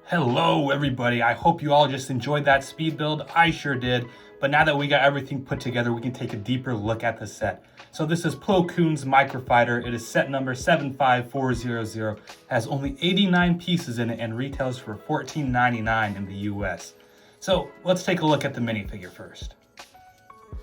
Hello everybody, I hope you all just enjoyed that speed build. I sure did, but now that we got everything put together, we can take a deeper look at the set. So this is Plo Koon's Microfighter. It is set number 75400, has only 89 pieces in it and retails for $14.99 in the US. So let's take a look at the minifigure first.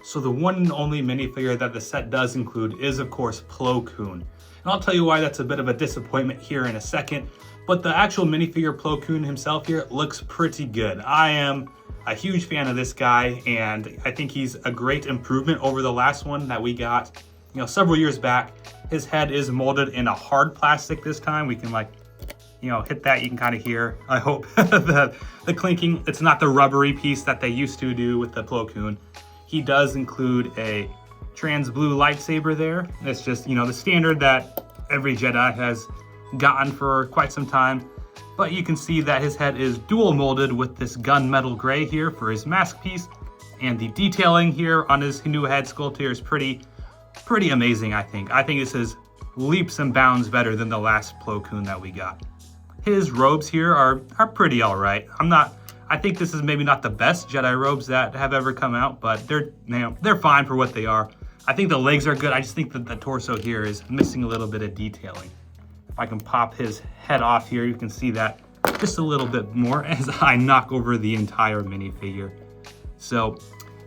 So the one and only minifigure that the set does include is of course Plo Koon. And I'll tell you why that's a bit of a disappointment here in a second. But the actual minifigure Plo Koon himself here looks pretty good. I am a huge fan of this guy, and I think he's a great improvement over the last one that we got, several years back. His head is molded in a hard plastic this time. We can hit that, you can kind of hear, I hope, the clinking. It's not the rubbery piece that they used to do with the Plo Koon. He does include a trans blue lightsaber there. It's just, the standard that every Jedi has gotten for quite some time, but you can see that his head is dual molded with this gunmetal gray here for his mask piece, and the detailing here on his new head sculpt here is pretty amazing. I think this is leaps and bounds better than the last Plo Koon that we got. His robes here are pretty all right. I think this is maybe not the best Jedi robes that have ever come out, but they're fine for what they are. I think the legs are good. I just think that the torso here is missing a little bit of detailing. If I can pop his head off here, you can see that just a little bit more as I knock over the entire minifigure. So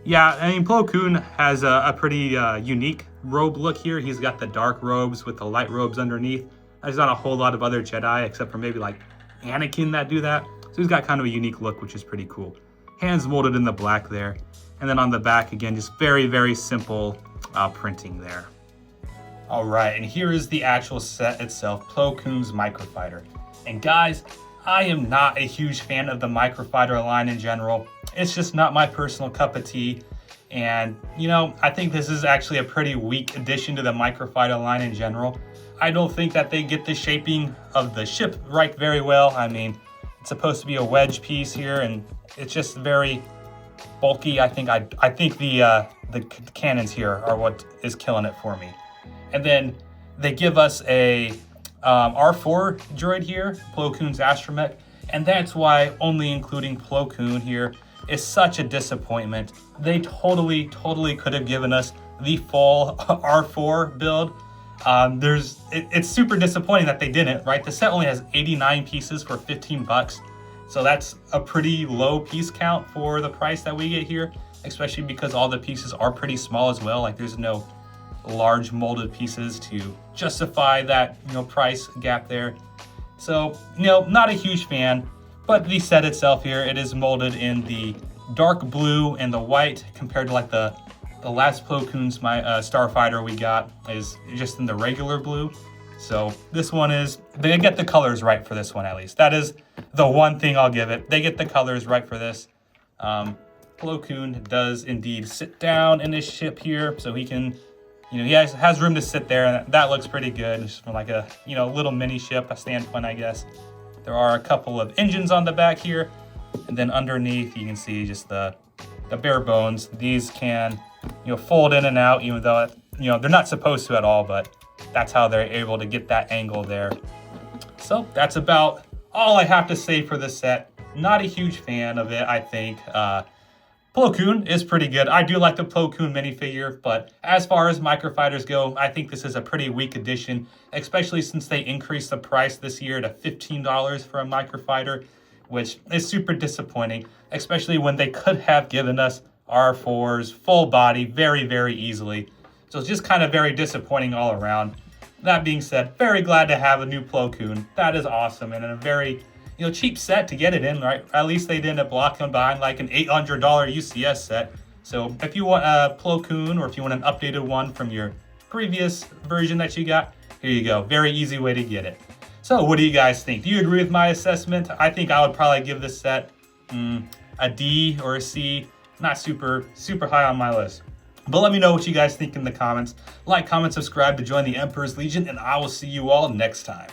yeah, Plo Koon has a pretty unique robe look here. He's got the dark robes with the light robes underneath. There's not a whole lot of other Jedi except for maybe like Anakin that do that. So he's got kind of a unique look, which is pretty cool. Hands molded in the black there. And then on the back, again, just very simple printing there. All right, and here is the actual set itself, Plo Koon's Microfighter. And guys, I am not a huge fan of the Microfighter line in general. It's just not my personal cup of tea. And, I think this is actually a pretty weak addition to the Microfighter line in general. I don't think that they get the shaping of the ship right very well. It's supposed to be a wedge piece here, and it's just very bulky. I think the cannons here are what is killing it for me. And then they give us a R4 droid here, Plo Koon's astromech, and that's why only including Plo Koon here is such a disappointment. They totally could have given us the full R4 build. It's super disappointing that they didn't, right? The set only has 89 pieces for 15 bucks. So that's a pretty low piece count for the price that we get here, especially because all the pieces are pretty small as well. Like there's no large molded pieces to justify that price gap there. So not a huge fan, but the set itself here, it is molded in the dark blue and the white, compared to like the last Plo Koon's Starfighter we got is just in the regular blue. So this one they get the colors right for this one, at least. That is the one thing I'll give it. They get the colors right for this. Plo Koon does indeed sit down in his ship here, so he can he has room to sit there, and that looks pretty good. Just for like a little mini ship, a standpoint, I guess. There are a couple of engines on the back here, and then underneath you can see just the bare bones. These can fold in and out, even though they're not supposed to at all, but that's how they're able to get that angle there. So that's about all I have to say for this set. Not a huge fan of it, I think. Plo Koon is pretty good. I do like the Plo Koon minifigure, but as far as Microfighters go, I think this is a pretty weak addition, especially since they increased the price this year to $15 for a Microfighter, which is super disappointing, especially when they could have given us R4s, full body, very easily. So it's just kind of very disappointing all around. That being said, very glad to have a new Plo Koon. That is awesome, and a very cheap set to get it in, right? At least they didn't block them behind like an $800 UCS set. So if you want a Plo Koon, or if you want an updated one from your previous version that you got, here you go. Very easy way to get it. So what do you guys think? Do you agree with my assessment? I think I would probably give this set a D or a C. Not super high on my list. But let me know what you guys think in the comments. Like, comment, subscribe to join the Emperor's Legion, and I will see you all next time.